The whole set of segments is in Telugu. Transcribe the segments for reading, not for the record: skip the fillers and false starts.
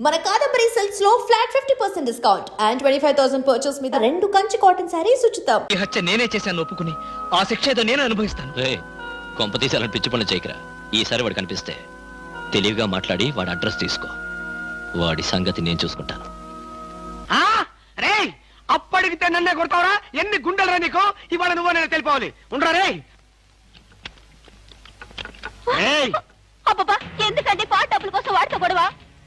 మన కాదంబరి సిల్క్స్ లో ఫ్లాట్ 50% డిస్కౌంట్ అండ్ 25,000 పర్చేస్ మీద 2 కంచి కాటన్ సారీస్ ఉచితం. ఈ హత్య నేనే చేశాను ఒప్పుకుని ఆ శిక్ష ఏదో నేను అనుభవిస్తాను. రే కొంపతీసి అలాంటి పిచ్చి పనులు చేయకరా. ఈసారి వాడు కనిపిస్తే తెలివిగా మాట్లాడి వాడి అడ్రస్ తీసుకో. వాడి సంగతి నేను చూసుకుంటాను. రే అప్పటికితే నన్నే కొడతావరా? ఎన్ని గుండెలరా నీకు? ఇవాళ నువ్వు నేను తెలిపోవాలి. ఉండరా రే. అబ్బబ్బా ఎందుకండి పాట డబ్బుల కోసం వాడితో గొడవ?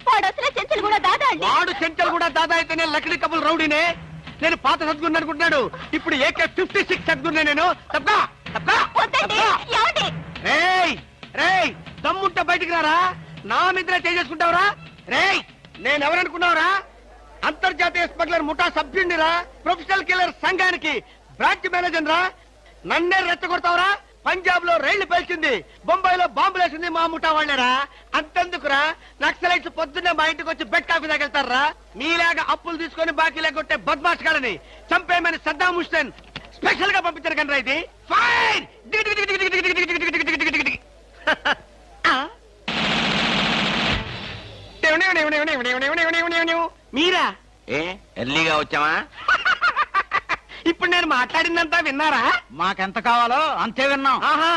వాడు అసలే చెంచలు కూడా దాదా అండి. వాడు చెంచలు కూడా దాదా అయితే నేను లక్డీ కబుల్ రౌడీనే. నేను పాత సద్గురు అనుకుంటున్నాడు. ఇప్పుడు AK-56 సద్గురునే నేను. తప్పకా రేయ్ దమ్ముంటే బయటికి రారా. నా మీద చేసుకుంటావురా? రేయ్ నేనెవరనుకున్నావురా? అంతర్జాతీయ స్మగ్లర్ ముఠా సభ్యుడిరా. ప్రొఫెషనల్ కిల్లర్ సంఘానికి బ్రాంచ్ మేనేజర్ రా. నన్నే రెచ్చగొడతావురా? పంజాబ్ లో రైళ్లు పేల్చింది, బొంబాయిలో బాంబులు వేసింది మా ముఠా వాళ్ళరా. అంతెందుకురా, నక్సలైట్స్ పొద్దున్నే మా ఇంటికి వచ్చి బెడ్ కాఫీ తాగెళ్తారా. మీలాగా అప్పులు తీసుకొని బాకీ లేకొట్టే బద్మాష్ గాలని చంపేయమని సద్దాం హుస్సేన్ స్పెషల్ గా పంపించారు కనరా. ఇది ఫైన్. మీరా? ఎర్లీగా వచ్చావా? ఇప్పుడు నేను మాట్లాడిందంతా విన్నారా? మాకెంత కావాలో అంతే విన్నాం. ఆహా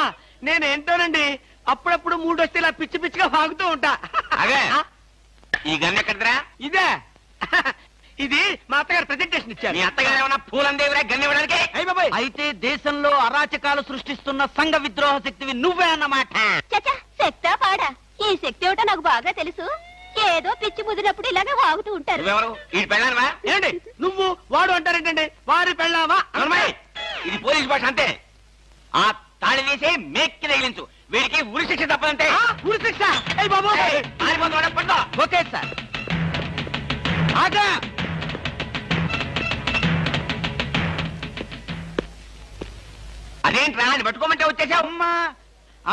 నేనేంటోనండి అప్పుడప్పుడు మూడు వస్తే ఇలా పిచ్చి పిచ్చిగా వాగుతూ ఉంటా. అదే ఈ గన్ ఎక్కడరా? ఇదే ఇది మా అత్తగారు ప్రెజెంటేషన్ ఇచ్చారు. మీ అత్తగారు ఏమన్నా పూలందేవిరా గన్ ఇవ్వడానికి? అయ్య బాబాయ్, అయితే దేశంలో అరాచకాలు సృష్టిస్తున్న సంఘ విద్రోహ శక్తివి నువ్వే అన్నమాట. చచ్చా శక్తా పాడా? ఈ శక్తి ఏమిటో నాకు బాగా తెలుసు. ఏదో పిచ్చి ముదిరినప్పుడు ఇలాగే వాగుతూ ఉంటారు. నువ్వెవరు? ఈ పెళ్ళానవా? ఏంటి నువ్వు వాడు అంటారేంటండి? వారి పెళ్ళావా? ఇది పోలీస్ భాష అంతే. ఆ తాళి వేసి మేక్కి తగిలించు. వీడికి ఉరి శిక్ష తప్పదంటే. ఉరి శిక్ష? అయ్య బాబోయ్, ఓకే సార్. ఆగా అదేంట్రా అని పట్టుకోమంటే వచ్చేసావు? అమ్మా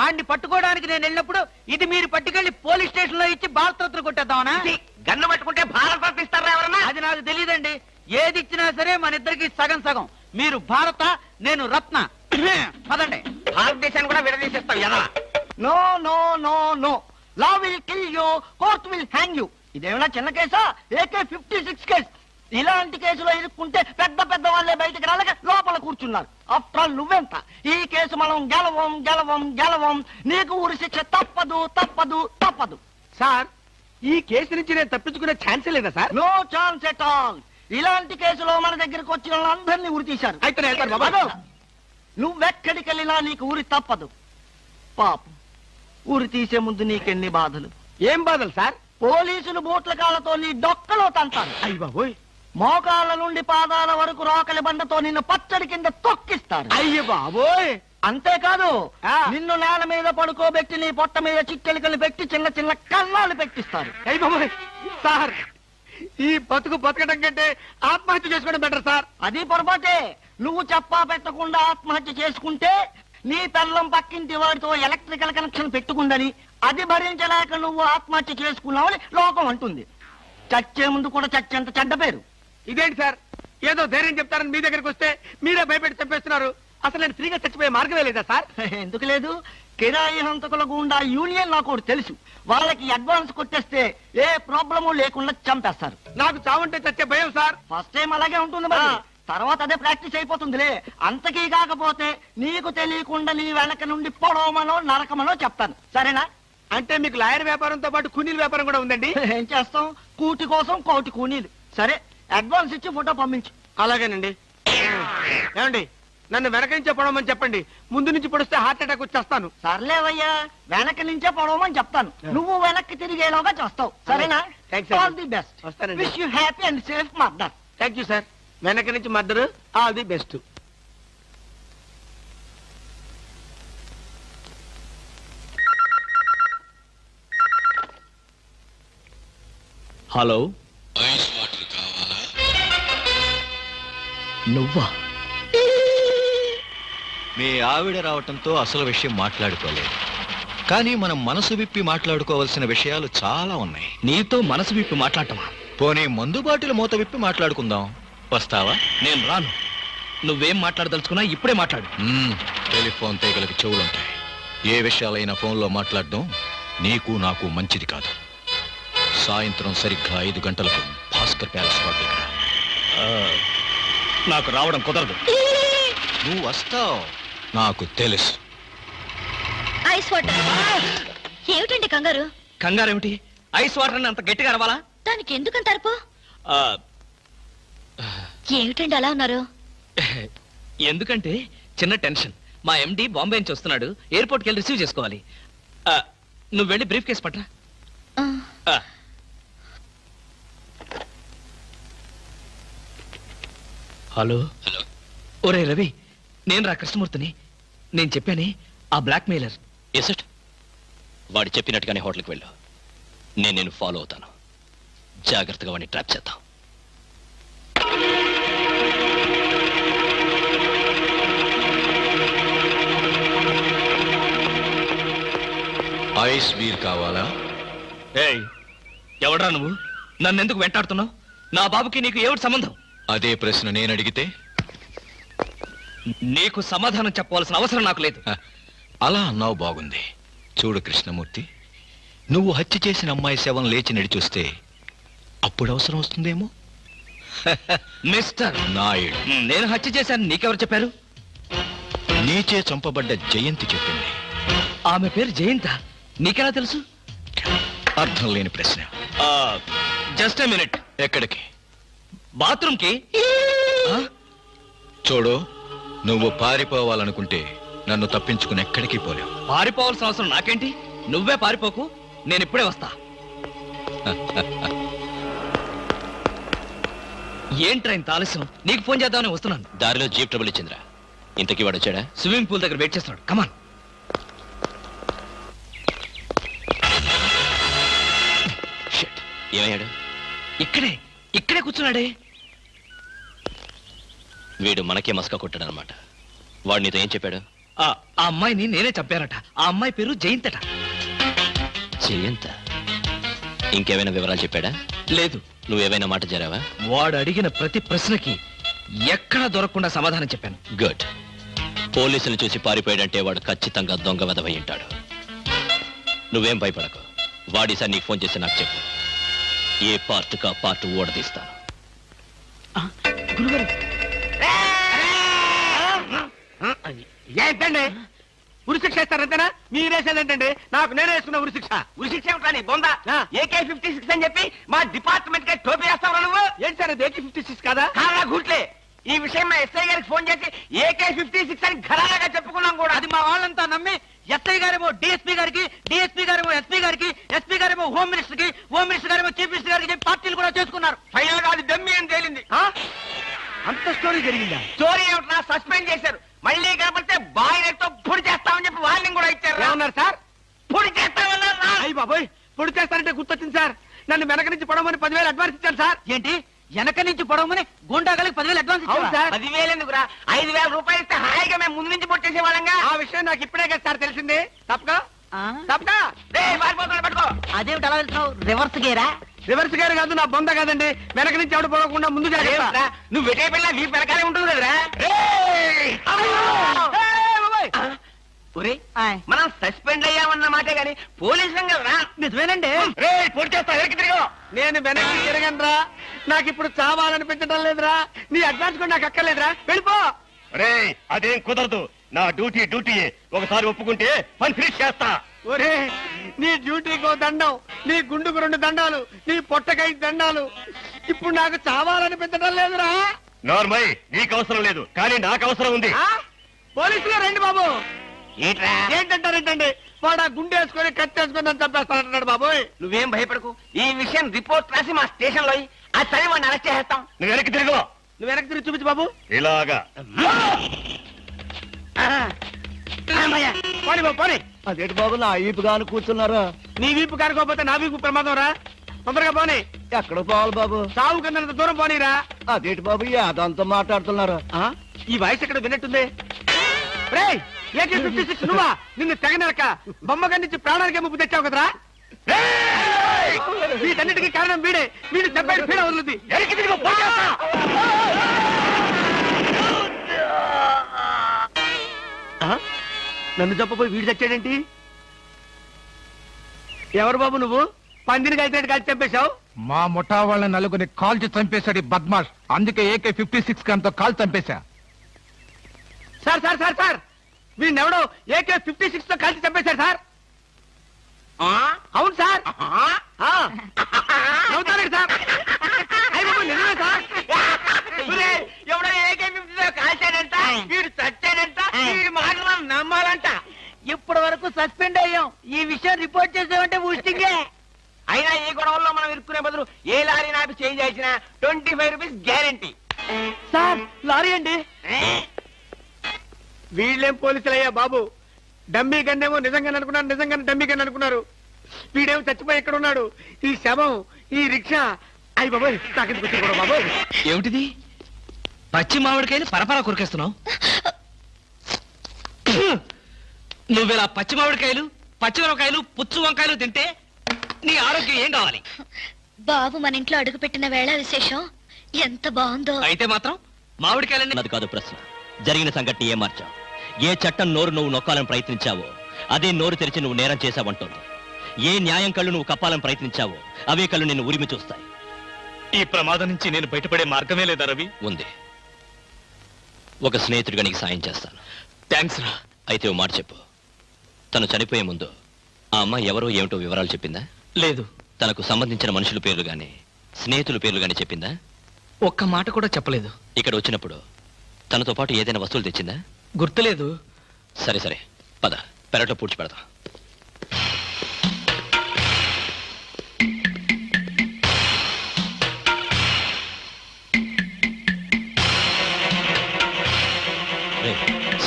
ఆడిని పట్టుకోవడానికి నేను వెళ్ళినప్పుడు ఇది మీరు పట్టుకెళ్లి పోలీస్ స్టేషన్ లో ఇచ్చి భారతరత్న కొట్టేద్దామనా? గన్ను పట్టుకుంటే భారత ఇస్తారా ఎవరన్నా? అది నాకు తెలియదండి. ఏది ఇచ్చినా సరే మన ఇద్దరికి సగం సగం. మీరు భారత, నేను రత్న. పదండి. భారతదేశాన్ని కూడా విడదీసేస్తావు ఎలా? No no no no. Law will kill you, court will hang you. ఇదేమైనా చిన్న కేసా? AK-56 case. ఇలాంటి కేసులో ఇరుక్కుంటే పెద్ద పెద్ద వాళ్ళే బయటకు రాలేక లోపల కూర్చున్నారు. ఆఫ్టర్ ఆల్ నువ్వెంత? ఈ కేసు మనం గెలవం గెలవం గెలవం. నీకు ఉరి శిక్ష తప్పదు తప్పదు తప్పదు. సార్ ఈ కేసు నుంచి నేను తప్పించుకునే ఛాన్సే లేదా sir? No chance at all. ఇలాంటి కేసులో మన దగ్గరకు వచ్చిన వాళ్ళందరినీ ఉరి తీశారు. అయితే నువ్వెక్కడికి వెళ్ళినా నీకు ఉరి తప్పదు. పాపం ఉరి తీసే ముందు నీకెన్ని బాధలు. ఏం బాధలు సార్? పోలీసులు బూట్ల కాళ్ళతో నీ డొక్కలో తంటారు. అయ్య బాబోయ్. మోకాళ్ళ నుండి పాదాల వరకు రోకలి బండతో నిన్ను పచ్చడి కింద తొక్కిస్తారు. అయ్య బాబోయ్. అంతేకాదు నిన్ను నేల మీద పడుకోబెట్టి నీ పొట్ట మీద చిట్టెలికలు పెట్టి చిన్న చిన్న కన్నాలు పెట్టిస్తారు. అయ్య బాబోయ్. సార్ ఈ బతుకు బతకడం కంటే ఆత్మహత్య చేసుకోవడం బెటర్ సార్. అది పొరపాటే. నువ్వు చెప్పా పెట్టకుండా ఆత్మహత్య చేసుకుంటే నీ పిల్లం పక్కింటి వాడితో ఎలక్ట్రికల్ కనెక్షన్ పెట్టుకుందని అది భరించలేక నువ్వు ఆత్మహత్య చేసుకున్నావని లోకం అంటుంది. చచ్చే ముందు కూడా చచ్చేంత చెడ్డ పేరు. ఇదేంటి సార్ ఏదో ధైర్యం చెప్తారని మీ దగ్గరికి వస్తే మీరే భయపెట్టి చంపేస్తున్నారు. అసలు నేను ఫ్రీగా చచ్చిపోయే మార్గమే లేదా సార్? ఎందుకు లేదు? కిరాయి హంతకుల గుండా యూనియన్ నాకు తెలుసు. వాళ్ళకి అడ్వాన్స్ కొట్టేస్తే ఏ ప్రాబ్లము లేకుండా చంపేస్తారు. నాకు చావుంటే చచ్చే భయం సార్. ఫస్ట్ టైం అలాగే ఉంటుంది మరి, తర్వాత అదే ప్రాక్టీస్ అయిపోతుందిలే. అంతకీ కాకపోతే నీకు తెలియకుండా నీ వెనక నుండి పొడవమనో నరకమనో చెప్తాను. సరేనా? అంటే మీకు లాయర్ వ్యాపారంతో పాటు కూనీల వ్యాపారం కూడా ఉందండి. ఏం చేస్తాం, కూటి కోసం కోటి కూనీలు. సరే అడ్వాన్స్ ఇచ్చి ఫోటో పంపించు. అలాగేనండి. ఏమండి నన్ను వెనక నుంచే పొడవమని చెప్పండి. ముందు నుంచి పొడిస్తే హార్ట్ అటాక్ వచ్చేస్తాను. సర్లేవయ్యా, వెనక నుంచే పొడవమని చెప్తాను. నువ్వు వెనక్కి తిరిగేలాగా చేస్తావు. సరేనా? All the best. వస్తానండి. Wish you happy and safe murder. Thank you sir. వెనక నుంచి murder. All the best. Hello, ice water కావాలా? నువ్వా? మీ ఆవిడ రావటంతో అసలు విషయం మాట్లాడుకోలేదు, కానీ మనం మనసు విప్పి మాట్లాడుకోవాల్సిన విషయాలు చాలా ఉన్నాయి. నీతో మనసు విప్పి మాట్లాడటమా? పోనీ మందు బాటిల్ మూత విప్పి మాట్లాడుకుందాం. వస్తావా? నేను రాను. నువ్వేం మాట్లాడదలుచుకున్నా ఇప్పుడే మాట్లాడు. టెలిఫోన్ తీగలకు చెవులుంటాయి. ఏ విషయాలైనా ఫోన్లో మాట్లాడడం నీకు నాకు మంచిది కాదు. సాయంత్రం సరిగ్గా 5 గంటలకు భాస్కర్ ప్యాలెస్ వార్డ్ దగ్గర. నాకు రావడం కుదరదు. నువ్వు వస్తావు నాకు తెలుసు. Ice water. ఏమిటండి కంగారు? కంగారేమిటి? ఐస్ వాటర్ అంత గట్టిగా అరవాలా? దానికి ఎందుకంత అరుపు? ఆ, ఏమిటండి అలా ఉన్నారు? ఎందుకంటే చిన్న టెన్షన్. మా ఎండి బాంబే నుంచి వస్తున్నాడు, ఎయిర్పోర్ట్కి వెళ్ళి రిసీవ్ చేసుకోవాలి. నువ్వు వెళ్ళి బ్రీఫ్ కేసు పట్రా. ఆ, హలో. హలో. ఒరే రవి, నేను రా కృష్ణమూర్తిని. నేను చెప్పానే ఆ బ్లాక్ మెయిలర్. ఎసట్ వాడు చెప్పినట్టుగానే హోటల్కి వెళ్ళు. నేను ఫాలో అవుతాను. జాగ్రత్తగా వాడిని ట్రాప్ చేద్దాం. ఐస్ బీర్ కావాలా? ఏయ్, ఎవడ్రా నువ్వు? నన్ను ఎందుకు వెంటాడుతున్నావు? నా బాబుకి నీకు ఏమిటి సంబంధం? అదే ప్రశ్న నేను అడిగితే నీకు సమాధానం చెప్పవలసిన అవసరం నాకు లేదు. హ, అలా అన్నావు బాగుంది. చూడు కృష్ణమూర్తి, నువ్వు హత్య చేసిన అమ్మాయి శవం లేచి నడిచొస్తే అప్పుడు అవసరం వస్తుందేమో. మిస్టర్ నాయుడు, నేను హత్య చేశాను నీకెవరు చెప్పారు? నీచే చంపబడ్డ జయంతి చెప్పింది. ఆమె పేరు జయంత. నీకెలా తెలుసు? అర్థం లేని ప్రశ్న. Just a minute. ఎక్కడికి? బాత్రూమ్కి. చూడు, నువ్వు పారిపోవాలనుకుంటే నన్ను తప్పించుకుని ఎక్కడికి పోలేవు. పారిపోవాల్సిన అవసరం నాకేంటి? నువ్వే పారిపోకు, నేను ఇప్పుడే వస్తా. ఏంట్రా ఇంత ఆలస్యం? నీకు ఫోన్ చేద్దామని వస్తున్నాను. దారిలో జీప్ ట్రబుల్ ఇచ్చిందిరా. ఇంతకీ వాడు వచ్చాడా? స్విమ్మింగ్ పూల్ దగ్గర వెయిట్ చేస్తున్నాడు. కమాన్. ఏమయ్యాడు? ఇక్కడే కూర్చున్నాడే. వీడు మనకే మస్కా కొట్టాడనమాట. వాడు నీతో ఏం చెప్పాడు? ఆ అమ్మాయిని నేనే చంపానట. ఆ అమ్మాయి పేరు జయంతట. జయంత? ఇంకేమైనా వివరాలు చెప్పాడా? లేదు. నువ్వేమైనా మాట జరావా? వాడు అడిగిన ప్రతి ప్రశ్నకి ఎక్కడా దొరకకుండా సమాధానం చెప్పాను. గుడ్. పోలీసులు చూసి పారిపోయాడంటే వాడు ఖచ్చితంగా దొంగ వెధవై ఉంటాడు. నువ్వేం భయపడకు. వాడిసారి నీకు ఫోన్ చేసి నాకు చెప్పు. ఏ పార్ట్ కా పార్ట్ ఓడదీస్తాను. ఏంటండి ఉరిశిక్ష ఇస్తారంతేనా? మీరేసేదేంటండి? నాకు నేనే వేసుకున్న ఉరిశిక్ష. ఉరిశిక్ష ఏమిటని బొందా? AK-56 అని చెప్పి మా డిపార్ట్మెంట్ కి టోపీ వేస్తావా నువ్వు? ఏంటి సార్ అది AK-56 కాదా? కాదా గుట్లే. ఈ విషయం మా ఎస్ఐ గారికి ఫోన్ చేసి AK-56 అని ఘరాగా చెప్పుకున్నాం కూడా. అది మా వాళ్ళంతా నమ్మి ఎస్ఐ గారేమో డిఎస్పీ గారికి, డిఎస్పీ గారేమో ఎస్పీ గారికి, ఎస్పీ గారేమో హోమ్ మినిస్టర్ కి, హోమ్ మినిస్టర్ గారేమో చీఫ్ మినిస్టర్ గారికి చెప్పి పార్టీలు కూడా చేసుకున్నారు. ఫైనల్ గా అది దమ్మి అని తేలింది. అంత స్టోరీ జరిగిందా? స్టోరీ ఏమిటా? సస్పెండ్ చేశారు. మళ్ళీ కనపడితే బాయిలతో పొడి చేస్తామని చెప్పి వార్నింగ్ కూడా ఇచ్చారు. ఏమన్నారు సార్? పొడి చేస్తామన్నారు. అయ్యి బాబోయ్, పొడి చేస్తారంటే గుర్తొచ్చింది సార్. నన్ను వెనక నుంచి పొడవమని 10,000 అడ్వాన్స్ ఇచ్చాను సార్. ఏంటి? వెనక నుంచి పొడవమని గుండాగలకి 10,000 అడ్వాన్స్ ఇచ్చాను సార్. 10,000 ఎందుకురా? 5,000 రూపాయలు ఇస్తే హాయిగా మేము ముందు నుంచి పొట్టేసే వాళ్ళంగా. ఆ విషయం నాకు ఇప్పుడే కదా సార్ తెలిసింది. తప్పక పట్టుకో. అదేమిటి అలా వెళ్తున్నావు? రివర్స్ గేరా? రివర్స్ గేర్ కాదు, నా బొంద కాదండి. వెనక నుంచి ఎవడు పోకుండా ముందు జాగ్రత్త. నువ్వు వెటే పిల్ల వీ వెనకాలే ఉంటుంది కదరా. మనం సస్పెండ్ అయ్యామన్న మాటే గాని పోలీసులం కదరా. నిజమేనండి. పొడి చేస్తా వెనక్కి తిరిగి. నేను వెనక్కి తిరగనురా. నాకు ఇప్పుడు చావాలనిపించడం లేదురా. నీ అడ్వాన్స్ కూడా నాకు అక్కర్లేదురా. వెళ్ళిపో. అదేం కుదరదు. నా డ్యూటీ ఒకసారి ఒప్పుకుంటే పని ఫినిష్ చేస్తా. ఒరే, నీ డ్యూటీకో దండం, నీ గుండుకు 2 దండాలు, నీ పొట్టకై దండాలు. ఇప్పుడు నాకు చావాలనిపించడం లేదురా. నార్మల్ నీకు అవసరం లేదు, కానీ నాకు అవసరం ఉంది. పోలీసులు రండి బాబు. ఏంట్రా? ఏంటంటారేంటండి? వాడు ఆ గుండె వేసుకొని కట్టేసుకొని నన్ను చంపేస్తానంటున్నాడు బాబోయ్. నువ్వేం భయపడకు. ఈ విషయం రిపోర్ట్ రాసి మా స్టేషన్ లో ఆ చదివి వాడిని అరెస్ట్ చేస్తాం. నువ్వు వెనక్కి తిరుగు. నువ్వు వెనక్కి తిరిగి చూపించు బాబు. ఇలాగా పోనీ బాబు పోనీ. అదేంటి బాబు నా ఈపు గాను కూర్చున్నారా? నీ వీపు కానుకోకపోతే నా వీపు ప్రమాదం రా. తొందరగా పోనీ. ఎక్కడ పోవాలి బాబు? సాగు కింద దూరం పోనీరా. అదేంటి బాబు అదంతా మాట్లాడుతున్నారు? ఈ వాయిస్ ఎక్కడ విన్నట్టుంది. AK-56 నువ్వా? నిన్ను తెగనరక బొమ్మగా నుంచి ప్రాణానికి ముప్పు తెచ్చావు కదరా. వీటన్నిటికీ కారణం వీడే. వీడు చెప్పాడు పీడ వదులుద్ది. నన్ను చెప్పపోయి వీడు చచ్చాడేంటి? ఎవరు బాబు నువ్వు? పందిని కలిసినట్టు కలిసి చంపేశావు? మా ముఠా వాళ్ళ నలుగురిని కాల్చి చంపేశాడు ఈ బద్మాష్. అందుకే AK-56 గన్తో కాల్ చంపేశా. సార్ సార్ సార్ సార్ వీడినెవడో AK-56 తో కలిసి చంపేశాడు సార్. అవును సార్. నవ్వుతారండి సార్. అయ్య బాబోయ్, నిజమే సార్. ఎవడో AK-56 తో కాల్చాడంట, వీడు చచ్చాడంట, వీడి మాటలు నమ్మాలంట. ఇప్పటి వరకు సస్పెండ్ అయ్యాం. ఈ విషయం రిపోర్ట్ చేసామంటే ఊస్టింగే. అయినా ఈ గొడవల్లో మనం ఇరుక్కునే బదులు ఏ లారీ నాపి చేంజ్ చేసినా 25 రూపీస్ గ్యారెంటీ. సార్ లారీ అండి. వీళ్ళేం పోలీసులయ్యా బాబు. డమ్మీ గన్నేమో నిజంగానే అనుకున్నారు, నిజంగానే డమ్మీ గన్ అనుకున్నారు. వీడేమో చచ్చిపోయి ఎక్కడ ఉన్నాడు? ఈ శవం, ఈ రిక్షా. అయ్యి బాబోయ్, నాకెందుకు వచ్చింది కూడా బాబోయ్. ఏమిటిది? పచ్చి మామిడికాయలు పరపరా కొరికేస్తున్నావు. నువ్విలా పచ్చి మామిడికాయలు, పచ్చిమిరపకాయలు, పుచ్చు వంకాయలు తింటే నీ ఆరోగ్యం ఏం కావాలి? బాబు మన ఇంట్లో అడుగుపెట్టిన వేళ విశేషం ఎంత బాగుందో. అయితే మాత్రం మామిడికాయలన్నీ అది కాదు ప్రశ్న. జరిగిన సంఘటన ఏం మార్చావు? ఏ చట్టం నోరు నువ్వు నొక్కాలని ప్రయత్నించావో అదే నోరు తెరిచి నువ్వు నేరం చేశావంటోంది. ఏ న్యాయం కళ్ళు నువ్వు కప్పాలని ప్రయత్నించావో అవే కళ్ళు నిన్ను ఉరిమి చూస్తాయి. ఈ ప్రమాదం నుంచి నేను బయటపడే మార్గమే లేదా రవి? ఉంది. ఒక స్నేహితుడిగా నీకు సాయం చేస్తాను. థ్యాంక్స్ రా. అయితే ఓ మాట చెప్పు. తను చనిపోయే ముందు ఆ అమ్మాయి ఎవరో ఏమిటో వివరాలు చెప్పిందా? లేదు. తనకు సంబంధించిన మనుషుల పేర్లు గాని స్నేహితుల పేర్లు గాని చెప్పిందా? ఒక్క మాట కూడా చెప్పలేదు. ఇక్కడ వచ్చినప్పుడు తనతో పాటు ఏదైనా వస్తువులు తెచ్చిందా? గుర్తులేదు. సరే సరే, పద పెరట్లో పూడ్చి పెడతాం.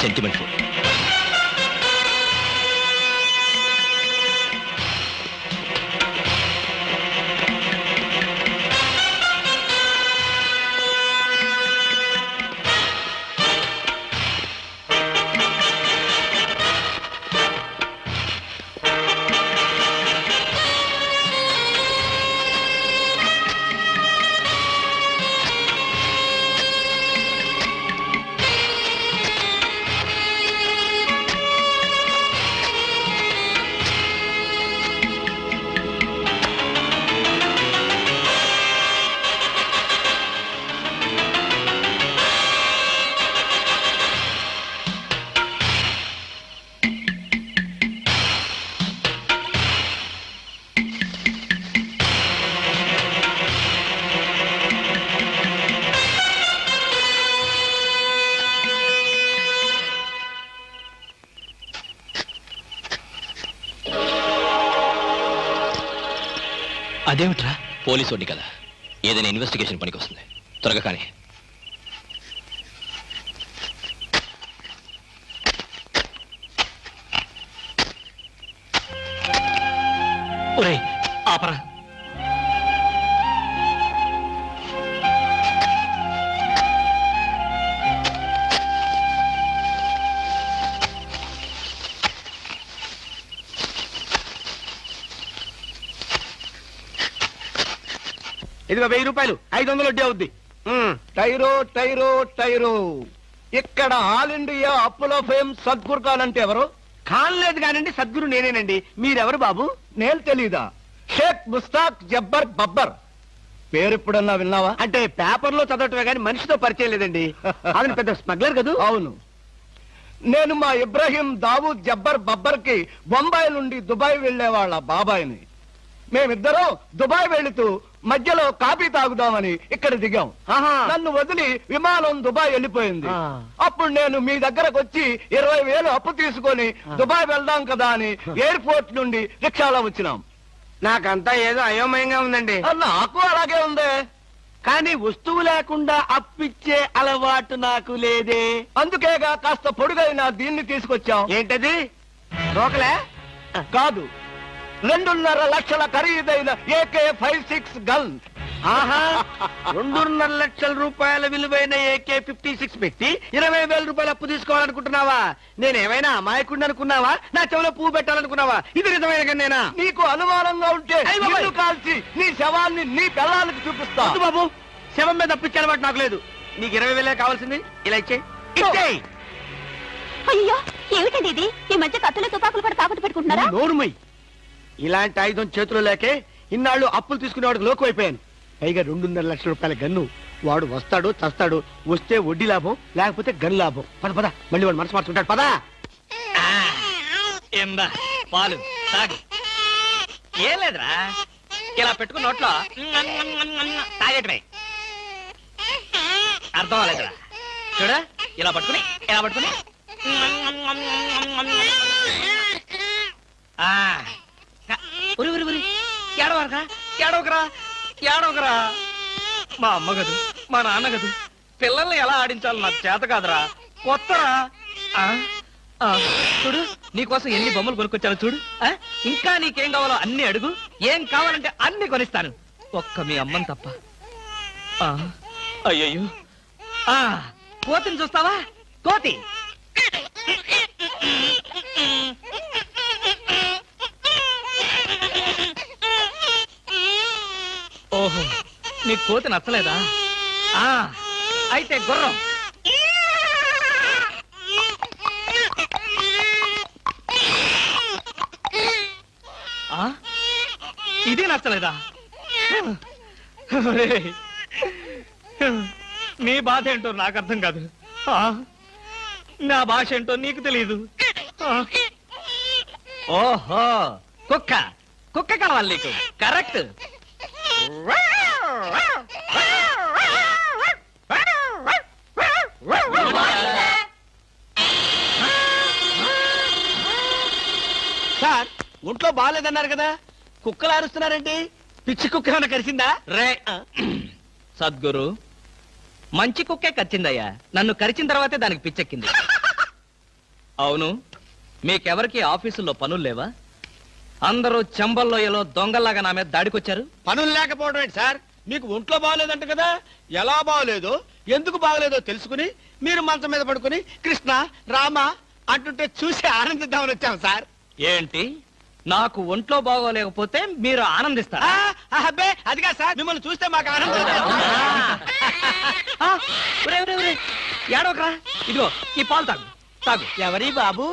Sentiment food. అదేమిట్రా? పోలీసు వాడిని కదా, ఏదైనా ఇన్వెస్టిగేషన్ పనికి వస్తుంది. త్వరగా కానీ. ఒరే ఆపరా. ఇదిగో 1000 రూపాయలు, 500 వడ్డీ అవుద్ది. టైరో టైరో టైరో. ఇక్కడ ఆల్ ఇండియా అప్పులో ఫేమ్ సద్గురు ఖాన్ అంటే ఎవరు? కానలేదు కానండి, సద్గురు నేనేనండి. మీరెవరు బాబు? నేను తెలీదా? షేక్ ముస్తాక్ జబ్బర్ బబ్బర్. పేరు ఎప్పుడన్నా విన్నావా? అంటే పేపర్లో చదవటమే కానీ మనిషితో పరిచయం లేదండి. ఆయన పెద్ద స్మగ్లర్ కదూ? అవును. నేను మా ఇబ్రాహీం దావూద్ జబ్బర్ బబ్బర్ కి బొంబాయి నుండి దుబాయ్ వెళ్లే వాళ్ళ బాబాయిని. మేమిద్దరం దుబాయ్ వెళుతూ మధ్యలో కాఫీ తాగుదామని ఇక్కడ దిగాం. నన్ను వదిలి విమానం దుబాయ్ వెళ్ళిపోయింది. అప్పుడు నేను మీ దగ్గరకు వచ్చి 20,000 అప్పు తీసుకొని దుబాయ్ వెళ్దాం కదా అని ఎయిర్పోర్ట్ నుండి రిక్షాలో వచ్చినాం. నాకంతా ఏదో అయోమయంగా ఉందండి. నాకు అలాగే ఉంది. కానీ వస్తువు లేకుండా అప్పిచ్చే అలవాటు నాకు లేదే. అందుకేగా కాస్త పొడుగైన దీన్ని తీసుకొచ్చాం. ఏంటది? రోకలే కాదు, 2.5 లక్షల ఖరీదైన AK-56 గన్. ఆహా, 2.5 లక్షల రూపాయల విలువైన AK-56 పెట్టి 20,000 రూపాయలు అప్పు తీసుకోవాలనుకుంటున్నావా? నేనేమైనా అమాయకుడిని అనుకున్నావా? నా చెవిలో పువ్వు పెట్టాలనుకున్నావా? ఇది నిజమైన గన్నేనా? నీకు అనుమానంగా ఉంటే అయ్ బాబోయ్! నిన్ను కాల్చి నీ శవాన్ని నీ పిల్లలకి చూపిస్తా. వద్దు బాబు, శవం మీద అప్పిచ్చే అలవాటు నాకు లేదు. నీకు 20,000 కావాల్సింది, ఇలా ఇచ్చేయ్. అయ్యో ఏమిటండి ఇది? ఈ మధ్య కత్తులు తుపాకులు కూడా తాకట్టు పెట్టుకుంటున్నారా? నోరుమై. ఇలాంటి ఆయుధం చేతిలో లేకే ఇన్నాళ్ళు అప్పులు తీసుకునేవాడికి లోకు అయిపోయాను. పైగా 2.5 లక్షల రూపాయల గన్ను. వాడు వస్తాడు చస్తాడు, వస్తే వడ్డీ లాభం, లేకపోతే గన్ లాభం. పద పద, మళ్ళీ వాడు మనసు మార్చుకుంటాడు. పదా ఏందా పాలు తాగు. ఏం లేదురా, ఇలా పెట్టుకుని నోట్లో తాగేటమే. అర్థం అవ్వలేదురా. చూడ, ఇలా పట్టుకుని ఉరి ఉరి ఉరి. ఏడవకరా. మా అమ్మ గదు, మా నాన్న గదు, పిల్లల్ని ఎలా ఆడించాలో నాకు చేత కాదురా. కొత్తరా. చూడు, నీకోసం ఎన్ని బొమ్మలు కొనుక్కొచ్చాను చూడు. ఇంకా నీకేం కావాలో అన్ని అడుగు, ఏం కావాలంటే అన్ని కొనిస్తాను, ఒక్క మీ అమ్మని తప్ప. అయ్యయ్యో, కోతిని చూస్తావా? కోతి ఓహో, నీ కోతి నచ్చలేదా? అయితే గుర్రం. ఇది నచ్చలేదా? నీ బాధ ఏంటో నాకు అర్థం కాదు, నా భాష ఏంటో నీకు తెలియదు. ఓహో, కుక్క కావాలి నీకు. కరెక్ట్. సార్, ఒంట్లో బాగాలేదన్నారు కదా, కుక్కలు అరుస్తున్నారండి. పిచ్చి కుక్క ఏమైనా కరిసిందా? రే సద్గురు, మంచి కుక్కే కరిచిందయ్యా. నన్ను కరిచిన తర్వాతే దానికి పిచ్చెక్కింది. అవును, మీకెవరికి ఆఫీసుల్లో పనులు లేవా? అందరూ చెంబల్లోయలో దొంగల్లాగా నా మీద దాడికొచ్చారు. పనులు లేకపోవడం ఏంటి సార్? మీకు ఒంట్లో బాగలేదంట కదా, ఎలా బాగలేదో ఎందుకు బాగలేదో తెలుసుకుని మీరు మంచం మీద పడుకుని కృష్ణ రామ అంటుంటే చూసి ఆనందిద్దామని వచ్చాం సార్. ఏంటి, నాకు ఒంట్లో బాగోలేకపోతే మీరు ఆనందిస్తారా? అబ్బే, అదిగా సార్, మిమ్మల్ని చూస్తే మాకు ఆనందం. ఏడవకరా, ఇదిగో ఈ పాలు తాగు. ఎవరి బాబు?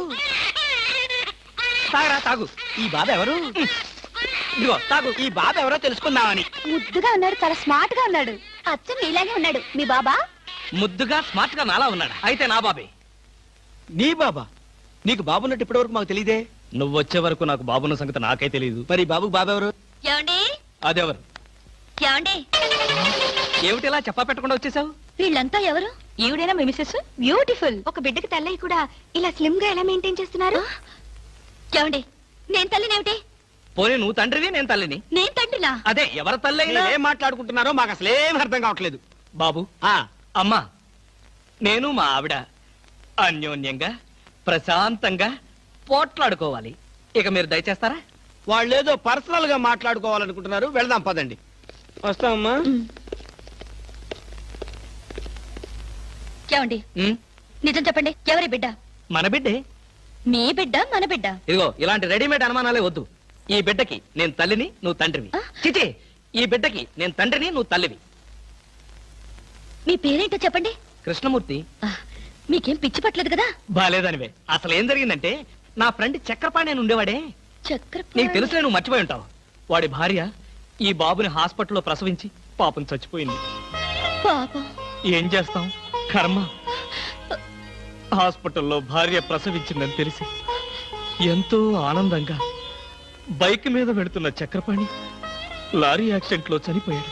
తాగరా, తాగు. ఈ బాబు ఎవరు? ఇదిగో తాగు. ఈ బాబు ఎవరో తెలుసుకుందామని. ముద్దుగా ఉన్నాడు, చాలా స్మార్ట్ గా ఉన్నాడు. అచ్చం నీలాగే ఉన్నాడు. మీ బాబా? ముద్దుగా స్మార్ట్ గా నాలా ఉన్నాడా? అయితే నా బాబే. నీ బాబా? నీకు బాబున్నట్టు ఇప్పటి వరకు మాకు తెలియదే. నువ్వు వచ్చే వరకు నాకు బాబున్న సంగతి నాకే తెలియదు. మరి బాబుకు బాబు ఎవరు? ఏమండి? అదెవరు? ఏమండి? ఏమిటిలా చెప్పా పెట్టకుండా వచ్చేసావు? వీళ్ళంతా ఎవరు? ఈవిడేనా మీ మిస్సెస్? బ్యూటిఫుల్. ఒక బిడ్డకి తల్లయ్య కూడా ఇలా స్లిమ్ గా ఎలా మెయింటైన్ చేస్తున్నారు? ఏమండి, నేను తల్లినేమిటి? పోనీ నువ్వు తండ్రివి, నేను తల్లిని. నేను తండ్రినా? అదే, ఎవరి తల్లి అయినా. ఏం మాట్లాడుకుంటున్నారో మాకు అసలు ఏం అర్థం కావట్లేదు. బాబు, అమ్మా, నేను మా ఆవిడ అన్యోన్యంగా ప్రశాంతంగా పోట్లాడుకోవాలి. ఇక మీరు దయచేస్తారా? వాళ్ళేదో పర్సనల్ గా మాట్లాడుకోవాలనుకుంటున్నారు. వెళ్దాం పదండి. వస్తామమ్మా. ఏమండి, ఉమ్, నిజం చెప్పండి, ఎవరి బిడ్డ? మన బిడ్డే. మీ బిడ్డ, మన బిడ్డ? ఇదిగో, ఇలాంటి రెడీమేడ్ అనుమానాలే వద్దు. ఈ బిడ్డకి నేను తల్లిని, నువ్వు తండ్రివి. చిచి, ఈ బిడ్డకి నేను తండ్రిని, నువ్వు తల్లివి. మీ పేరేంటో చెప్పండి. కృష్ణమూర్తి. మీకేం పిచ్చి పట్టలేదు కదా? బాలేదనివే. అసలు ఏం జరిగిందంటే, నా ఫ్రెండ్ చక్రపాణి అని ఉండేవాడే, నీకు తెలుసులే, నువ్వు మర్చిపోయి ఉంటావు. వాడి భార్య ఈ బాబుని హాస్పిటల్లో ప్రసవించి పాపం చచ్చిపోయింది. పాపం. ఏం చేస్తాం, కర్మ. హాస్పిటల్లో భార్య ప్రసవించిందని తెలిసి ఎంతో ఆనందంగా బైక్ మీద వెడుతున్న చక్రపాణి లారీ యాక్సిడెంట్ లో చనిపోయాడు.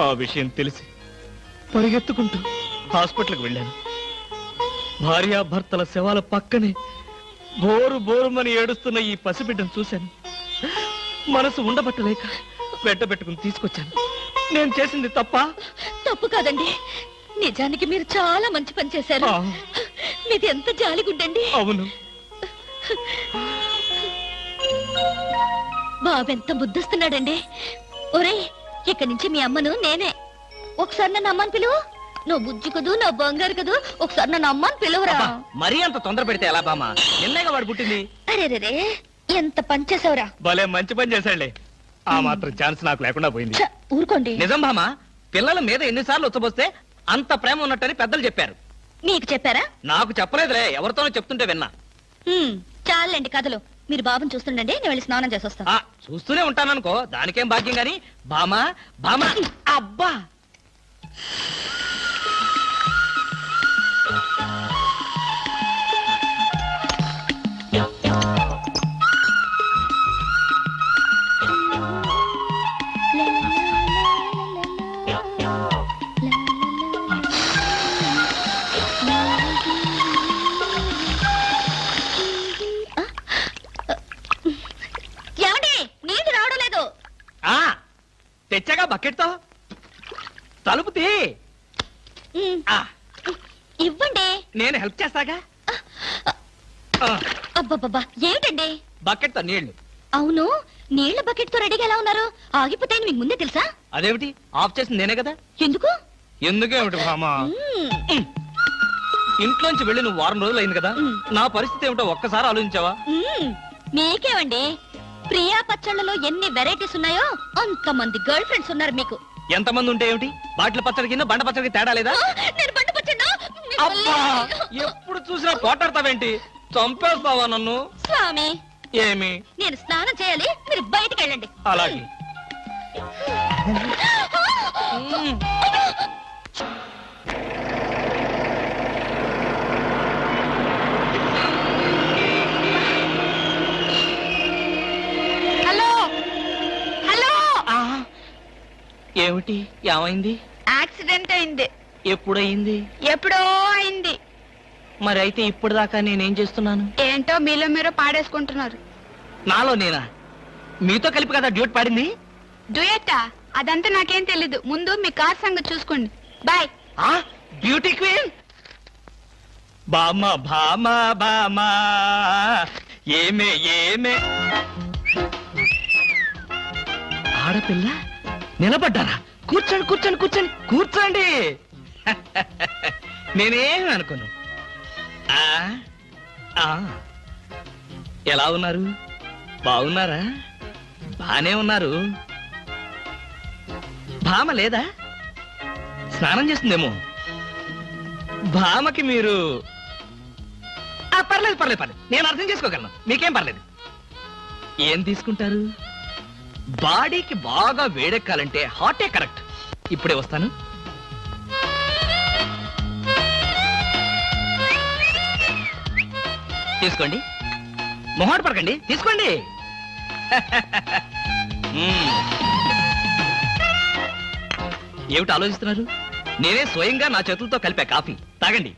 ఆ విషయం తెలిసి పరిగెత్తుకుంటూ హాస్పిటల్కి వెళ్ళాను. భార్యాభర్తల శవాల పక్కనే బోరు బోరుమని ఏడుస్తున్న ఈ పసిబిడ్డను చూశాను. మనసు ఉండబట్టలేక వెంటబెట్టుకుని తీసుకొచ్చాను. నేను చేసింది తప్ప? తప్పు కాదండి, నిజానికి మీరు చాలా మంచి పని చేశారు. మీది ఎంత జాలిగుడ్డండి. అవును. బాబెంత బుద్ధిస్తున్నాడండి. ఒరేయ్, ఇక్కడి నుంచి మీ అమ్మను నేనే. ఒకసారి నన్ను అమ్మని పిలువు. నువ్వు బుజ్జి కదూ, నా బంగారు కదూ, ఒకసారి నన్ను అమ్మని పిలువురా. మరీ అంత తొందర పెడితే ఎలా బామా? నిన్నేగా వాడు పుట్టింది. అరే, ఎంత పని చేసావురా. భలే మంచి పని చేశాడులే. ఆ మాత్రం ఛాన్స్ నాకు లేకుండా పోయింది. ఊరుకోండి. నిజం బామా, పిల్లల మీద ఎన్నిసార్లు వచ్చబోస్తే అంత ప్రేమ ఉన్నట్టని పెద్దలు చెప్పారు. మీకు చెప్పారా? నాకు చెప్పలేదులే, ఎవరితోనో చెప్తుంటే విన్నా. చాలండి కథలు. మీరు బాబుని చూస్తుండండి, నేను వెళ్ళి స్నానం చేసి వస్తాను. చూస్తూనే ఉంటాననుకో, దానికేం భాగ్యం గాని. బామా బామా, అబ్బా ఏమండి, నీళ్లు రావడం లేదు. తెచ్చాగా బకెట్ తో. తలుపు తీ. ఉమ్, ఆ, ఇవ్వండి. నేను హెల్ప్ చేస్తాగా. అబ్బబ్బబ్బా, ఏమిటండి? బకెట్ తో నీళ్లు. అవును, నీళ్ల బకెట్ తో రెడీగా ఎలా ఉన్నారు? ఆగిపోతాయని మీకు ముందే తెలుసా? అదేమిటి, ఆఫ్ చేసింది నేనే కదా. ఎందుకు? ఎందుకేమిటి బామా? మ్మ్. ఇంట్లోంచి వెళ్ళి నువ్వు వారం రోజులు అయింది కదా. నా పరిస్థితి ఏమిటో ఒక్కసారి ఆలోచించావా? మ్మ్. మీకేమండి, ప్రియా పచ్చళ్ళలో ఎన్ని వెరైటీస్ ఉన్నాయో అంతమంది గర్ల్ ఫ్రెండ్స్ ఉన్నారు మీకు. ఎంతమంది ఉంటే ఏమిటి, బాటిల్ పచ్చడి కింద బండ పచ్చడికి తేడా లేదా? నేను బండి పచ్చడినా? అబ్బా, ఎప్పుడు చూసినా పోటాడతావేంటి? చంపేస్తావా నన్ను? స్వామి, ఏమి? నేను స్నానం చేయాలి, మీరు బయటికి వెళ్ళండి. అలాగే. హలో హలో, ఏమిటి, ఏమైంది? యాక్సిడెంట్ అయింది. ఎప్పుడయింది? ఎప్పుడో అయింది. మరి అయితే ఇప్పుడు దాకా నేనేం చేస్తున్నాను? ఏంటో మీలో మీరు పాడేసుకుంటున్నారు. నాలో నేనా? మీతో కలిపి కదా డ్యూట్ పాడింది. డ్యూయట్టా? అదంతా నాకేం తెలీదు. ముందు మీ కార్ సంగతి చూసుకోండి. బాయ్. Beauty queen. బామా బామా బామా, ఏమే ఏమే. ఆడపిల్ల నిలబడ్డారా? కూర్చోండి కూర్చోండి కూర్చోండి కూర్చోండి. నేనేం అనుకోను. ఆ, ఆ, ఎలా ఉన్నారు? బాగున్నారా? బానే ఉన్నారు. భామ లేదా? స్నానం చేస్తుందేమో. భామకి మీరు పర్లేదు పర్లేదు పర్లేదు, నేను అర్థం చేసుకోగలను. మీకేం పర్లేదు. ఏం తీసుకుంటారు? బాడీకి బాగా వేడెక్కాలంటే హాటే కరెక్ట్. ఇప్పుడే వస్తాను. తీసుకోండి, మొహాట పడకండి, తీసుకోండి. ఏమిటి ఆలోచిస్తున్నారు? నేనే స్వయంగా నా చేతులతో కలిపా కాఫీ. తాగండి,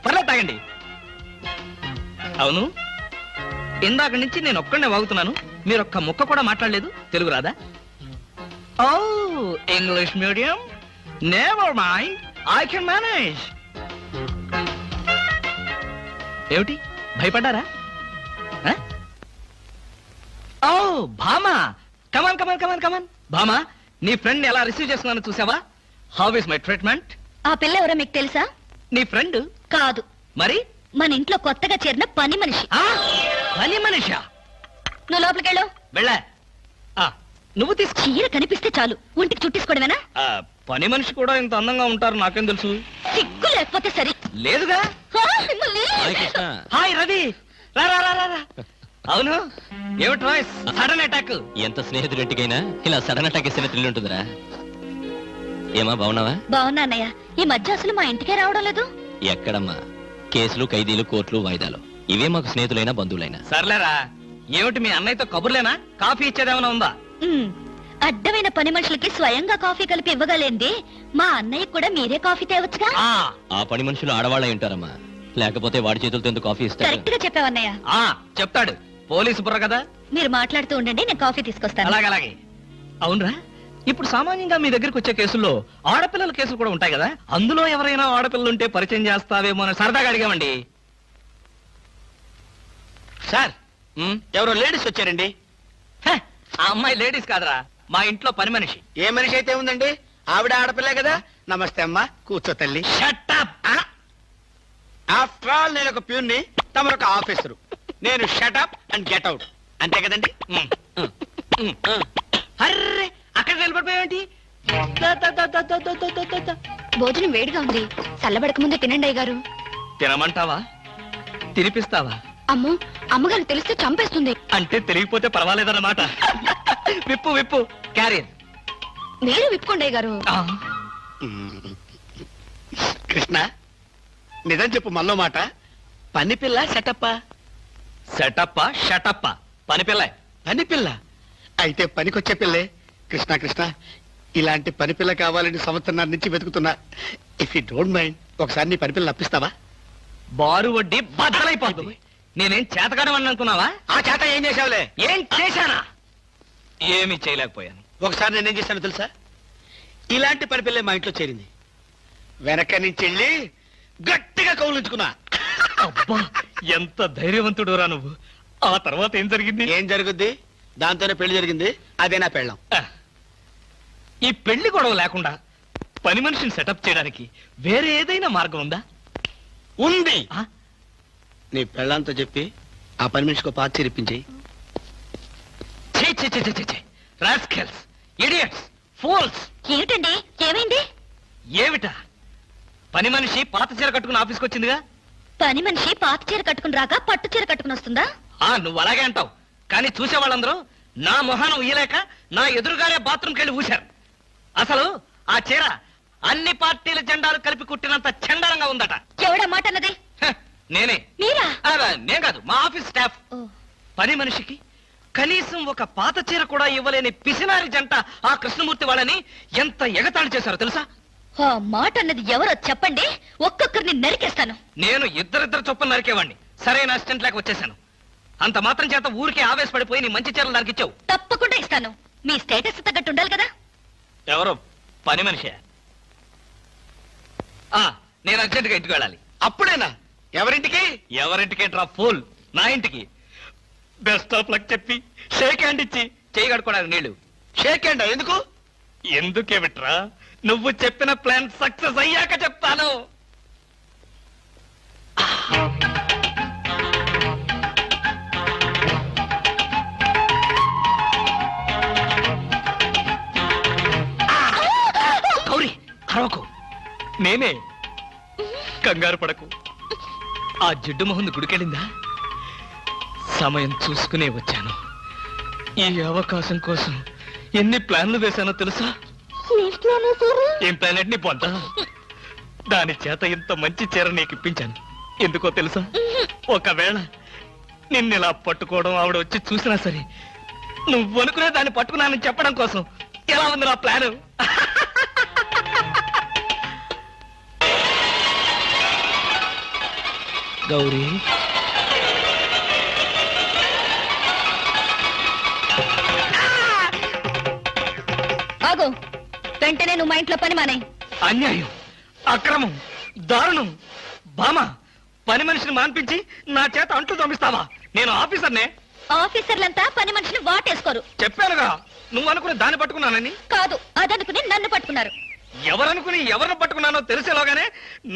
పర్లేదు తాగండి. అవును, ఇందాక నుంచి నేను ఒక్కడనే వాగుతున్నాను. మీరు ఒక్క ముక్క కూడా మాట్లాడలేదు. తెలుగు రాదా? Oh, English medium. Never mind, I can manage. ఏమిటి, భయపడ్డారా? ఓ భామా, కమాన్ కమాన్ కమాన్ కమాన్. భామా, నీ ఫ్రెండ్ ఎలా రిసీవ్ చేస్తున్నానో చూసావా? How is my treatment? ఆ పిల్ల ఎవరో మీకు తెలుసా? నీ ఫ్రెండ్ కాదు, మరి? మన ఇంట్లో కొత్తగా చేరిన పని మనిషి. పని మనిషా? నువ్వు లోపలికెళ్ళు. వెళ్ళా. నువ్వు తీసుకో. చీర కనిపిస్తే చాలు ఒంటికి చుట్టేసుకోవడమేనా? పని మనిషి కూడా ఇంత అందంగా ఉంటారు నాకేం తెలుసు? సిగ్గు లేకపోతే సరి. లేదుగా. మిమ్మల్ని. హాయ్ రవి, రా రా రా రా. అవును, ఏమిటి వాయిస్? Sudden attack. ఎంత స్నేహితుడింటికైనా ఇలా సడన్ అటాక్ ఇస్తే థ్రిల్ ఉంటుందిరా. ఏమా, బాగున్నావా? బావున్నా అన్నయ్య. ఈ మధ్య అసలు మా ఇంటికే రావడం లేదు. ఎక్కడమ్మా, కేసులు, ఖైదీలు, కోర్టులు, వాయిదాలు, ఇవే మాకు స్నేహితులైనా బంధువులైనా. సర్లేరా. ఏమిటి మీ అన్నయ్యతో కబుర్లేనా? కాఫీ ఇచ్చేదేమైనా ఉందా? అడ్డమైన పని మనుషులకి స్వయంగా కాఫీ కలిపి ఇవ్వగలేంది మా అన్నయ్య కూడా మీరే కాఫీ తేవచ్చుగా. ఆ పని మనుషులు ఆడవాళ్ళై ఉంటారమ్మా, లేకపోతే వాడి చేతులతో ఎందుకు కాఫీ ఇస్తారు? కరెక్ట్ గా చెప్పావన్నయ్య. చెప్తాడు, పోలీసు బుర్ర కదా. మీరు మాట్లాడుతూ ఉండండి, నేను కాఫీ తీసుకొస్తాను. అలాగే అలాగే. అవునరా, ఇప్పుడు సామాన్యంగా మీ దగ్గరికి వచ్చే కేసుల్లో ఆడపిల్లల కేసులు కూడా ఉంటాయి కదా. అందులో ఎవరైనా ఆడపిల్లలు ఉంటే పరిచయం చేస్తావేమో అని సరదాగా అడిగామండి. సార్, ఎవరో లేడీస్ వచ్చారండి. ఆ అమ్మాయి లేడీస్ కాదురా, మా ఇంట్లో పని మనిషి. ఏ మనిషి అయితే ఉందండి, ఆవిడ ఆడపిల్లే కదా. నమస్తే అమ్మా, కూర్చో తల్లి. Shut up! ఆఫ్టర్ ఆల్ నేను ఒక ప్యూన్ని, తమరొక ఆఫీసరు. నేను షటప్ అండ్ గెట్ అవుట్, అంతే కదండి. అర్రే, అక్కడ నిలబడిపోయావేంటి? భోజనం వేడిగా ఉంది, చల్లబడక ముందే తినండి అయ్యగారు. తినమంటావా? తినిపిస్తావా? అమ్మో అమ్మగారు తెలిస్తే చంపేస్తుంది. అంటే తెలియకపోతే పర్వాలేదన్నమాట. విప్పు విప్పు క్యారియర్. మీరు విప్పుకోండి గారు. కృష్ణ నిజం చెప్పు మనలో మాట, పని పిల్ల సెటప్పా? సెటప్ప షటప్ప పని పిల్ల. పని పిల్ల అయితే పనికొచ్చే పిల్లే. కృష్ణ కృష్ణ ఇలాంటి పని పిల్ల కావాలని సంవత్సరం నుంచి వెతుకుతున్నా. ఇఫ్ యూ డోంట్ మైండ్ ఒకసారి నీ పని పిల్ల అప్పిస్తావా? బారు వడ్డీ బద్దలైపోతుంది. నేనేం చేతకాడమని అనుకున్నావా? ఆ చేత ఏం చేసావులే? ఏం చేశానా? ఏమీ చేయలేకపోయాను. ఒకసారి నేనేం చేశాను తెలుసా? ఇలాంటి పని పిల్లే మా ఇంట్లో చేరింది. వెనక నుంచి వెళ్ళి గట్టిగా కౌలించుకున్నా. అబ్బా ఎంత ధైర్యవంతుడు రా నువ్వు. ఆ తర్వాత ఏం జరిగింది? ఏం జరుగుద్ది? దాంతోనే పెళ్లి జరిగింది. అదే నా పెళ్ళం. ఈ పెళ్లి గొడవ లేకుండా పని మనిషిని సెటప్ చేయడానికి వేరే ఏదైనా మార్గం ఉందా? ఉంది. ఆ? నీ పెళ్ళంతో చెప్పి ఆ పని మనిషికి పాత చిరిపించి. ఛీ, ఛీ, ఛీ, ఛీ, ఛీ, ఛీ. Rascals, idiots, fools. ఏమిటండి ఏమైంది? ఏమిటా? పని మనిషి పాత చీర కట్టుకుని ఆఫీస్కి వచ్చిందిగా. పని మనిషి పాత చీర కట్టుకుని రాగా పట్టు చీర కట్టుకుని వస్తుందా? నువ్వు అలాగే అంటావు, కానీ చూసే వాళ్ళందరూ నా మొహాన ఉయ్యలేక నా ఎదురుగానే బాత్రూమ్కి వెళ్ళి ఊశారు. అసలు ఆ చీర అన్ని పార్టీల జెండాలు కలిపి కుట్టినంత చండాలంగా ఉందట. ఎవడా మాట అన్నది? హ, నేనే. మీరా? నేను కాదు, మా ఆఫీస్ స్టాఫ్. ఓ, పని మనిషికి కనీసం ఒక పాత చీర కూడా ఇవ్వలేని పిసినారి జంట ఆ కృష్ణమూర్తి వాళ్ళని ఎంత ఎగతాళి చేశారో తెలుసా? ఆ మాట అన్నది ఎవరో చెప్పండి, ఒక్కొక్కరిని నరికేస్తాను. నేను ఇద్దరిద్దరు చొప్పున నరికేవాడిని. సరైన అసిస్టెంట్ లేక వచ్చేసాను. అంత మాత్రం చేత ఊరికే ఆవేశపడిపోయి నీ మంచి చీరలు నరికిచ్చావు. తప్పకుండా ఇస్తాను. మీ స్టేటస్ తగ్గట్టు ఉండాలి కదా. ఎవరో పని మనిషి. నేను అర్జెంటుగా ఇంటికి వెళ్ళాలి. అప్పుడేనా? ఎవరింటికి? ఎవరింటికేంట్రా ఫూల్? నా ఇంటికి. బెస్ట్ ఆఫ్ లక్ చెప్పి షేక్ హ్యాండ్ ఇచ్చి చేయి కడుకోవడానికి నీళ్లు. షేక్ హ్యాండ్ ఎందుకు? ఎందుకేమిట్రా, నువ్వు చెప్పిన ప్లాన్ సక్సెస్ అయ్యాక చెప్తాను. గౌరీ అరవకు, నేనే. కంగారు పడకు. ఆ జిడ్డు మొహంది గుడికెళ్ళిందా? సమయం చూసుకునే వచ్చాను. ఈ అవకాశం కోసం ఎన్ని ప్లాన్లు వేశానో తెలుసా? ఏం ప్లానెట్ నీ పొందా? దాని చేత ఇంత మంచి చీర నీకు ఇప్పించాను. ఎందుకో తెలుసా? ఒకవేళ నిన్నిలా పట్టుకోవడం ఆవిడ వచ్చి చూసినా సరే నువ్వు అనుకునే దాన్ని పట్టుకున్నానని చెప్పడం కోసం. ఎలా ఉంది నా ప్లాను? గౌరీ, ఆగు. వెంటనే నువ్వు మా ఇంట్లో పని మానే. అన్యాయం, అక్రమం, దారుణం. బామ, పని మనిషిని మాన్పించి నా చేత అంట్లు తోమిస్తావా? నేను ఆఫీసర్నే. ఆఫీసర్లంతా పని మనిషిని వాటేసుకోరు. చెప్పానుగా, నువ్వు అనుకుని దాన్ని పట్టుకున్నానని. కాదు, అదనుకుని నన్ను పట్టుకున్నారు. ఎవరనుకుని ఎవరిని పట్టుకున్నానో తెలిసేలోగానే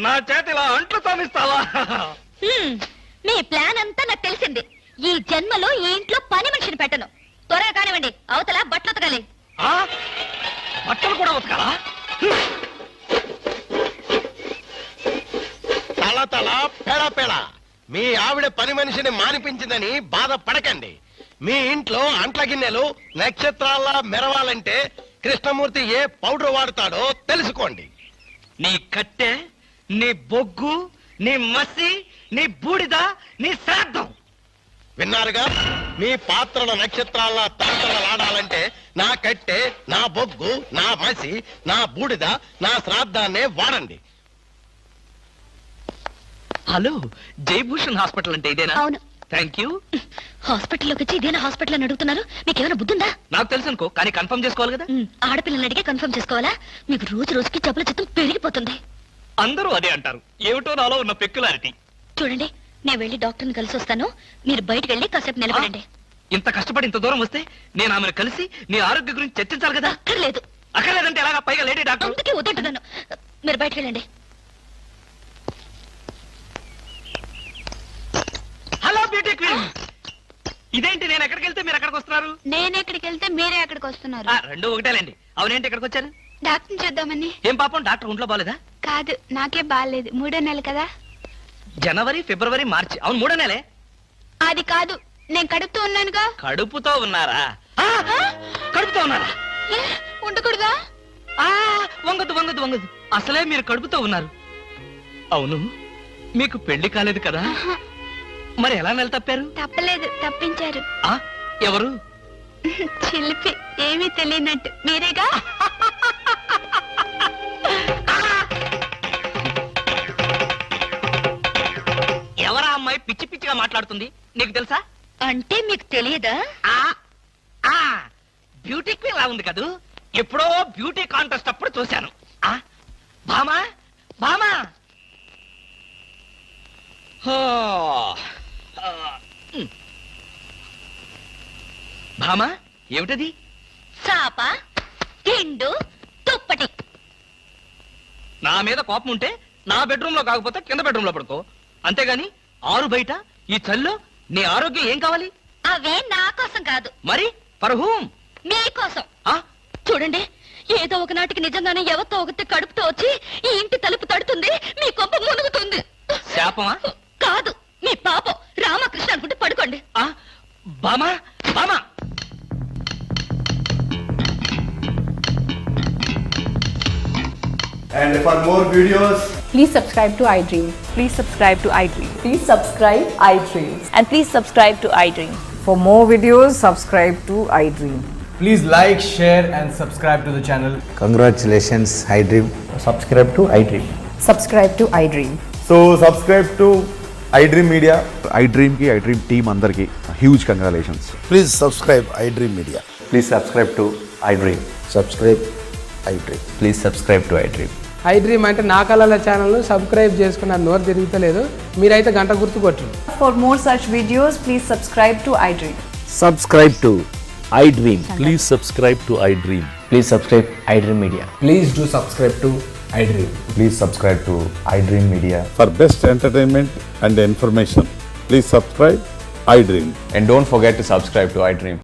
నా చేత ఇలా అంట్లు తోమిస్తావా? మీ ప్లాన్ అంతా నాకు తెలిసింది. ఈ జన్మలో ఈ ఇంట్లో పని మనిషిని పెట్టను. త్వరగా కానివ్వండి, అవతల బట్టలు ఉతకాలి. బట్టలు కూడా ఉతకాలా? తల తల పెడ పెడ మీ ఆవిడ పని మనిషిని మానిపించిందని బాధపడకండి. మీ ఇంట్లో అంట్ల గిన్నెలు నక్షత్రాల్లా మెరవాలంటే కృష్ణమూర్తి ఏ పౌడర్ వాడతాడో తెలుసుకోండి. నీ కట్టె, నీ బొగ్గు, నీ మసి, నీ బూడిద, నీ శ్రాద్ధం. విన్నారుగా? మీ పాత్రల నక్షత్రాల్లా తలతలలాడాలంటే నా కట్టె, నా బొగ్గు, నా మసి, నా బూడిద, నా శ్రాద్ధాన్నే వాడండి. హలో, జయభూషణ్ హాస్పిటల్ అంటే ఇదేనా? అవును. Thank you. హాస్పిటల్లోకి వచ్చి ఇదేనా హాస్పిటల్ అని అడుగుతున్నారు? మీకేమైనా బుద్ధుందా? నాకు తెలుసు అనుకో, కానీ కన్ఫర్మ్ చేసుకోవాలి కదా. ఆడపిల్లలు అడిగే కన్ఫర్మ్ చేసుకోవాలా? మీకు రోజు రోజుకి జబ్బుల చిత్తం పెరిగిపోతుంది. అందరూ అదే అంటారు. ఏమిటో నాలో ఉన్న పెక్యులారిటీ. చూడండి, నేను వెళ్ళి డాక్టర్ని కలిసి వస్తాను. మీరు బయటకు వెళ్ళి కాసేపు నిలబడండి. ఇంత కష్టపడి ఇంత దూరం వస్తే నేను ఆమెను కలిసి నీ ఆరోగ్య గురించి చర్చించాలి కదా. అక్కర్లేదు. అక్కర్లేదంటే ఎలాగా? పైగా లేడీ డాక్టర్. అందుకే వద్దంటున్నాను. మీరు బయటకు వెళ్ళండి. Hello beauty queen. ఇదేంటి, నేను ఎక్కడికి వెళ్తే మీరు ఎక్కడికి వస్తున్నారు? నేనెక్కడికి వెళ్తే మీరే అక్కడికి వస్తున్నారు. రెండు ఒకటేలేండి. అవునేంటి ఎక్కడికి వచ్చారు? డాక్టర్ చూద్దామని. ఏం పాపం, డాక్టర్ ఒంట్లో బాలేదా? కాదు, నాకే బాగాలేదు. 3వ నెల కదా. జనవరి, ఫిబ్రవరి, మార్చి. అవును, 3వ నెలే. అది కాదు, నేను కడుపుతూ ఉన్నానుగా. కడుపుతో ఉన్నారా? కడుపుతో ఉన్నారా? ఏ, ఉండకూడదా? వంగదు వంగదు వంగదు, అసలే మీరు కడుపుతో ఉన్నారు. అవును, మీకు పెళ్లి కాలేదు కదా, మరి ఎలా నెల తప్పారు? తప్పలేదు, తప్పించారు. ఎవరు? చిలిపి, ఏమీ తెలియనట్టు మీరేగా. ఎవరా అమ్మాయి పిచ్చి పిచ్చిగా మాట్లాడుతుంది, నీకు తెలుసా? అంటే మీకు తెలియదా? బ్యూటీ క్వీన్ లా ఉంది కదూ, ఎప్పుడో బ్యూటీ కాంటెస్ట్ అప్పుడు చూశాను. భామా భామా, భామా ఏమిటది? చాప, తిండు, తుప్పటి. నా మీద కోపం ఉంటే నా బెడ్రూమ్ లో కాకపోతే కింద బెడ్రూమ్ లో పడుకో, అంతేగాని ఆరు బయట ఈ చల్లో నీ ఆరోగ్యం ఏం కావాలి? అవే నా కోసం కాదు, మరి ఫర్ హూమ్? మీకోసం. చూడండి, ఏదో ఒక నాటికి నిజంగానే ఎవరితో ఒకటి కడుపుతో వచ్చి ఈ ఇంటి తలుపు తడుతుంది, మీ కొంప మునుగుతుంది. శాపమా? కాదు, మీ పాపం. రామకృష్ణ అనుకుంటే పడుకోండి. బామా బామా, And for more videos, Please subscribe to iDream. Please subscribe to iDream. Please subscribe iDream. And please subscribe to iDream. For more videos, subscribe to iDream. Please like, share and subscribe to the channel. Congratulations, iDream. Subscribe to iDream. Subscribe to iDream. so subscribe to iDream Media. iDream ki iDream team andarki huge congratulations. Please subscribe iDream Media. Please subscribe to iDream. Subscribe iDream. Please subscribe to iDream. iDream అంటే నా కళల ఛానల్ సబ్స్క్రైబ్ చేసుకున్న నోరు తిరుగుతలేదు, మీరైతే గంట గుర్తు కొట్టండి. For more such videos, please subscribe to iDream. Subscribe to iDream. Please subscribe to iDream. Please subscribe iDream Media. Please do subscribe to iDream. Please subscribe to iDream Media. For best entertainment and information, please subscribe iDream. And don't forget to subscribe to iDream.